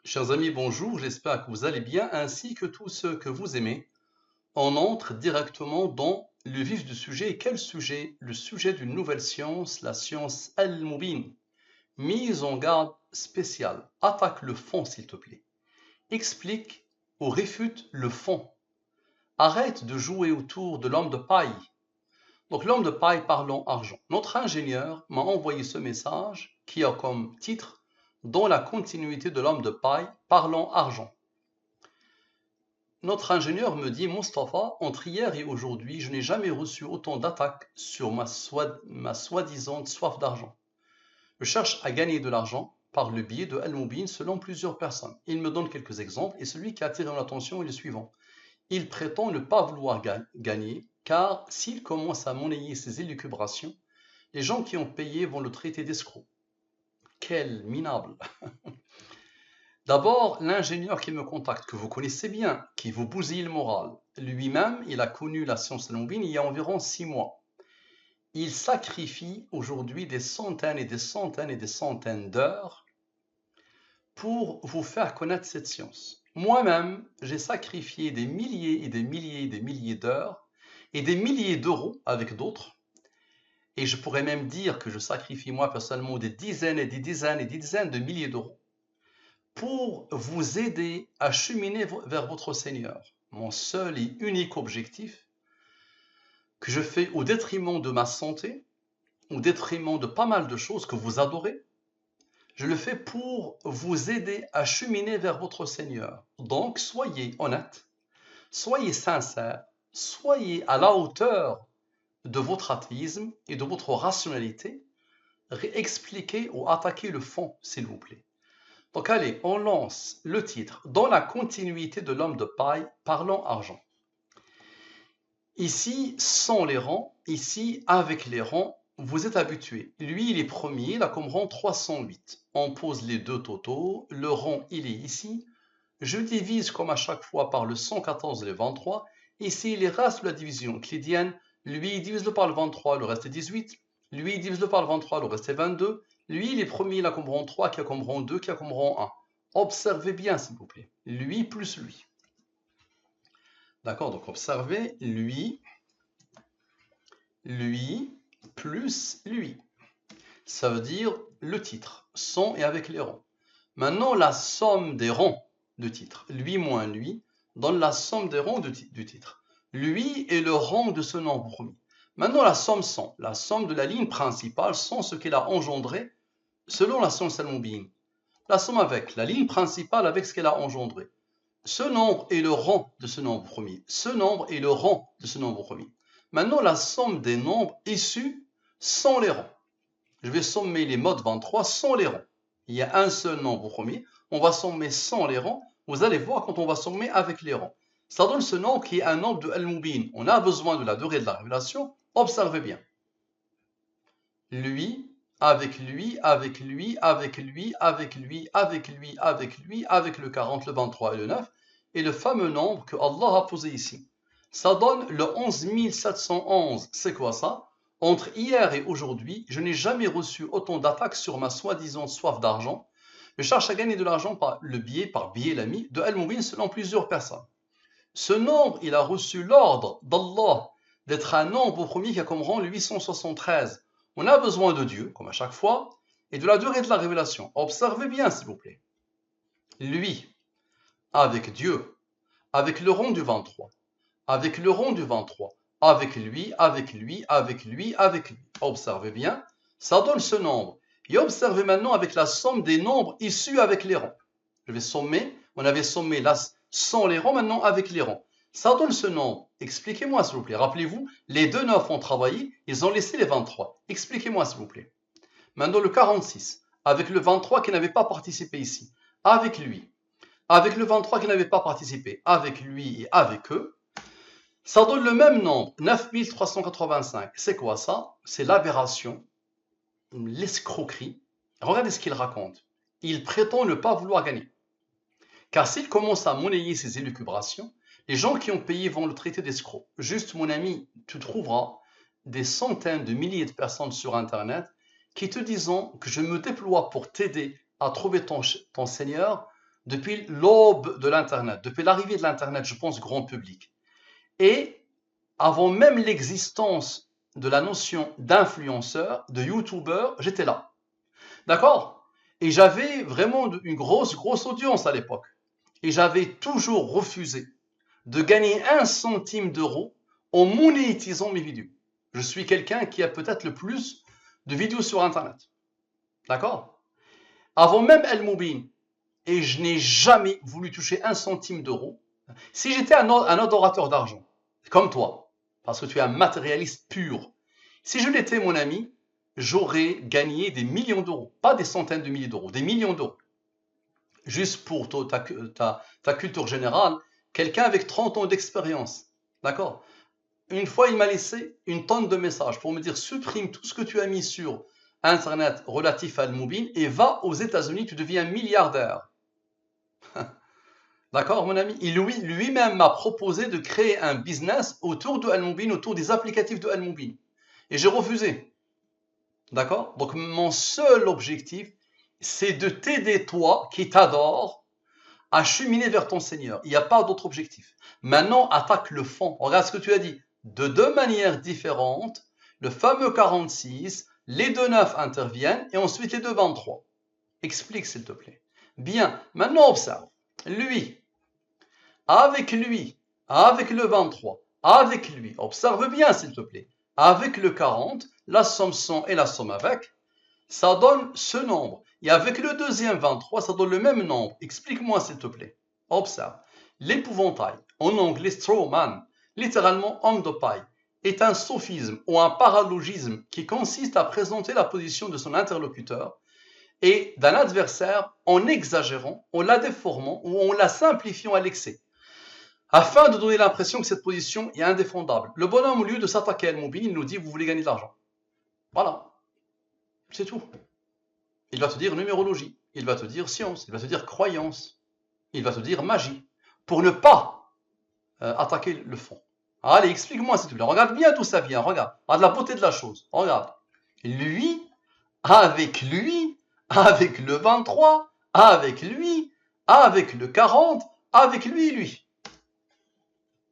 Chers amis, bonjour, j'espère que vous allez bien, ainsi que tous ceux que vous aimez. On entre directement dans le vif du sujet. Et quel sujet? Le sujet d'une nouvelle science, la science Al-Mubin. Mise en garde spéciale. Attaque le fond, s'il te plaît. Explique ou réfute le fond. Arrête de jouer autour de l'homme de paille. Donc l'homme de paille parlant argent. Notre ingénieur m'a envoyé ce message qui a comme titre dans la continuité de l'homme de paille parlant argent. Notre ingénieur me dit, Mustapha, entre hier et aujourd'hui, je n'ai jamais reçu autant d'attaques sur ma soi-disant soif d'argent. Je cherche à gagner de l'argent par le biais de Al-Mubin selon plusieurs personnes. Il me donne quelques exemples et celui qui a attiré mon attention est le suivant. Il prétend ne pas vouloir gagner car s'il commence à monnayer ses élucubrations, les gens qui ont payé vont le traiter d'escroc. Quel minable! D'abord, l'ingénieur qui me contacte, que vous connaissez bien, qui vous bousille le moral, lui-même, il a connu la science Al-Mubin il y a environ 6 mois. Il sacrifie aujourd'hui des centaines et des centaines et des centaines d'heures pour vous faire connaître cette science. Moi-même, j'ai sacrifié des milliers et des milliers et des milliers d'heures et des milliers d'euros avec d'autres. Et je pourrais même dire que je sacrifie moi personnellement des dizaines et des dizaines et des dizaines de milliers d'euros pour vous aider à cheminer vers votre Seigneur. Mon seul et unique objectif, que je fais au détriment de ma santé, au détriment de pas mal de choses que vous adorez, je le fais pour vous aider à cheminer vers votre Seigneur. Donc, soyez honnête, soyez sincère, soyez à la hauteur de votre athéisme et de votre rationalité. Expliquez ou attaquez le fond, s'il vous plaît. Donc allez, on lance le titre. Dans la continuité de l'homme de paille, parlons argent. Ici, sans les rangs, ici, avec les rangs, vous êtes habitués. Lui, il est premier, il a comme rang 308. On pose les deux totaux, le rang, il est ici. Je divise comme à chaque fois par le 114 et le 23. Ici, il reste la division euclidienne. Lui, divise-le par le 23, le reste est 18. Lui, divise-le par le 23, le reste est 22. Lui, il est premier, il a comme rang 3, qui a comme rang 2, qui a comme rang 1. Observez bien, s'il vous plaît. Lui plus lui. D'accord, donc observez, lui plus lui. Ça veut dire le titre, sans et avec les rangs. Maintenant, la somme des rangs de titre, lui moins lui, donne la somme des rangs du titre. Lui est le rang de ce nombre premier. Maintenant, la somme sans, la somme de la ligne principale sans ce qu'elle a engendré selon la science Al-Mubin. La somme avec la ligne principale avec ce qu'elle a engendré. Ce nombre est le rang de ce nombre premier. Ce nombre est le rang de ce nombre premier. Maintenant, la somme des nombres issus sans les rangs. Je vais sommer les modes 23 sans les rangs. Il y a un seul nombre premier. On va sommer sans les rangs. Vous allez voir quand on va sommer avec les rangs. Ça donne ce nombre qui est un nombre de Al-Mubin. On a besoin de la durée de la révélation. Observez bien. Lui, avec lui, avec lui, avec lui, avec lui, avec lui, avec lui, avec le 40, le 23 et le 9, et le fameux nombre que Allah a posé ici. Ça donne le 11 711. C'est quoi ça? Entre hier et aujourd'hui, je n'ai jamais reçu autant d'attaques sur ma soi-disant soif d'argent. Je cherche à gagner de l'argent par biais l'ami, de Al-Mubin selon plusieurs personnes. Ce nombre, il a reçu l'ordre d'Allah d'être un nombre premier qui a comme rang le 873. On a besoin de Dieu, comme à chaque fois, et de la durée de la révélation. Observez bien, s'il vous plaît. Lui, avec Dieu, avec le rang du 23, avec le rang du 23, avec lui, avec lui, avec lui, avec lui. Observez bien, ça donne ce nombre. Et observez maintenant avec la somme des nombres issus avec les rangs. Je vais sommer, on avait sommé là sans les rangs, maintenant avec les rangs. Ça donne ce nombre. Expliquez-moi s'il vous plaît. Rappelez-vous, les deux 9 ont travaillé, ils ont laissé les 23. Expliquez-moi s'il vous plaît. Maintenant le 46, avec le 23 qui n'avait pas participé ici, avec lui, avec le 23 qui n'avait pas participé, avec lui et avec eux, ça donne le même nombre, 9385. C'est quoi ça? C'est l'aberration, l'escroquerie. Regardez ce qu'il raconte. Il prétend ne pas vouloir gagner. Car s'il commence à monnayer ses élucubrations, les gens qui ont payé vont le traiter d'escroc. Juste, mon ami, tu trouveras des centaines de milliers de personnes sur Internet qui te disent que je me déploie pour t'aider à trouver ton Seigneur depuis l'aube de l'Internet, depuis l'arrivée de l'Internet, je pense, grand public. Et avant même l'existence de la notion d'influenceur, de youtubeur, j'étais là. D'accord? Et j'avais vraiment une grosse audience à l'époque. Et j'avais toujours refusé de gagner 1 centime d'euro en monétisant mes vidéos. Je suis quelqu'un qui a peut-être le plus de vidéos sur Internet. D'accord? Avant même El Moubin, et je n'ai jamais voulu toucher 1 centime d'euro. Si j'étais un adorateur d'argent, comme toi, parce que tu es un matérialiste pur, si je l'étais, mon ami, j'aurais gagné des millions d'euros, pas des centaines de milliers d'euros, des millions d'euros. Juste pour ta culture générale, quelqu'un avec 30 ans d'expérience, d'accord? Une fois, il m'a laissé une tonne de messages pour me dire supprime tout ce que tu as mis sur Internet relatif à Al-Moubin et va aux États-Unis, tu deviens milliardaire. D'accord, mon ami? Lui-même m'a proposé de créer un business autour de Al-Moubin, autour des applicatifs de Al-Moubin. Et j'ai refusé. D'accord? Donc, mon seul objectif, c'est de t'aider, toi, qui t'adore, à cheminer vers ton Seigneur. Il n'y a pas d'autre objectif. Maintenant, attaque le fond. Regarde ce que tu as dit. De 2 manières différentes, le fameux 46, les 2 9 interviennent et ensuite les 2 23. Explique, s'il te plaît. Bien, maintenant observe. Lui, avec le 23, avec lui, observe bien, s'il te plaît. Avec le 40, la somme sans et la somme avec, ça donne ce nombre. Et avec le deuxième 23, ça donne le même nombre. Explique-moi, s'il te plaît. Observe. L'épouvantail, en anglais straw man, littéralement homme de paille, est un sophisme ou un paralogisme qui consiste à présenter la position de son interlocuteur et d'un adversaire en exagérant, en la déformant ou en la simplifiant à l'excès, afin de donner l'impression que cette position est indéfendable. Le bonhomme, au lieu de s'attaquer à Al-Moubin, il nous dit « vous voulez gagner de l'argent ». Voilà, c'est tout. Il va te dire numérologie, il va te dire science, il va te dire croyance, il va te dire magie, pour ne pas attaquer le fond. Allez, explique-moi s'il te plaît. Regarde bien d'où ça vient, regarde la beauté de la chose, regarde. Lui, avec le 23, avec le 40, avec lui.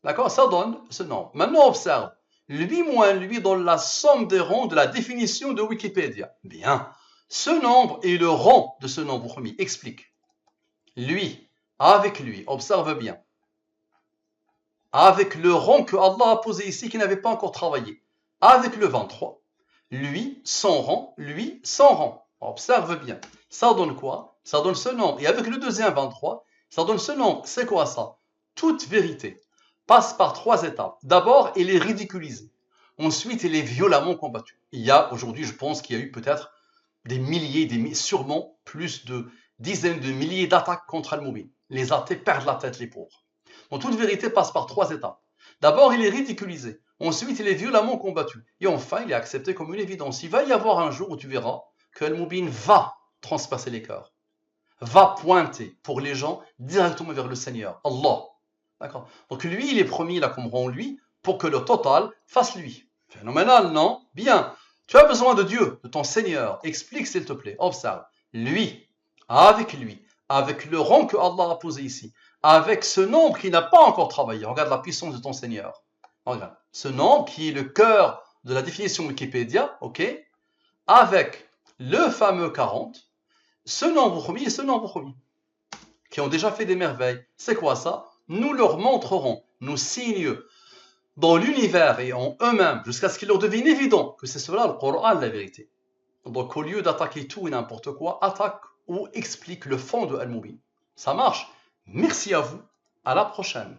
D'accord? Ça donne ce nombre. Maintenant, observe. Lui moins lui donne la somme des rangs de la définition de Wikipédia. Bien. Ce nombre est le rang de ce nombre premier. Explique. Lui, avec lui, observe bien. Avec le rang que Allah a posé ici, qui n'avait pas encore travaillé. Avec le 23. Lui, sans rang, lui, sans rang. Observe bien. Ça donne quoi? Ça donne ce nombre. Et avec le deuxième 23, ça donne ce nombre. C'est quoi ça? Toute vérité passe par 3 étapes. D'abord, il est ridiculisé. Ensuite, il est violemment combattu. Il y a aujourd'hui, je pense qu'il y a eu peut-être des milliers, sûrement plus de dizaines de milliers d'attaques contre Al-Moubin. Les athées perdent la tête, les pauvres. Donc toute vérité passe par 3 étapes. D'abord, il est ridiculisé. Ensuite, il est violemment combattu. Et enfin, il est accepté comme une évidence. Il va y avoir un jour où tu verras que Al-Moubin va transpasser les cœurs, va pointer pour les gens directement vers le Seigneur, Allah. D'accord? Donc lui, il est promis là comme rend lui pour que le total fasse lui. Phénoménal, non? Bien. Tu as besoin de Dieu, de ton Seigneur. Explique s'il te plaît. Observe. Lui, avec le rang que Allah a posé ici, avec ce nombre qui n'a pas encore travaillé. Regarde la puissance de ton Seigneur. Regarde. Ce nombre qui est le cœur de la définition Wikipédia, ok? Avec le fameux 40, ce nombre premier et ce nombre premier, qui ont déjà fait des merveilles. C'est quoi ça? Nous leur montrerons nos signes dans l'univers et en eux-mêmes, jusqu'à ce qu'il leur devienne évident que c'est cela le Coran, la vérité. Donc au lieu d'attaquer tout et n'importe quoi, attaque ou explique le fond de Al-Moubin. Ça marche. Merci à vous. À la prochaine.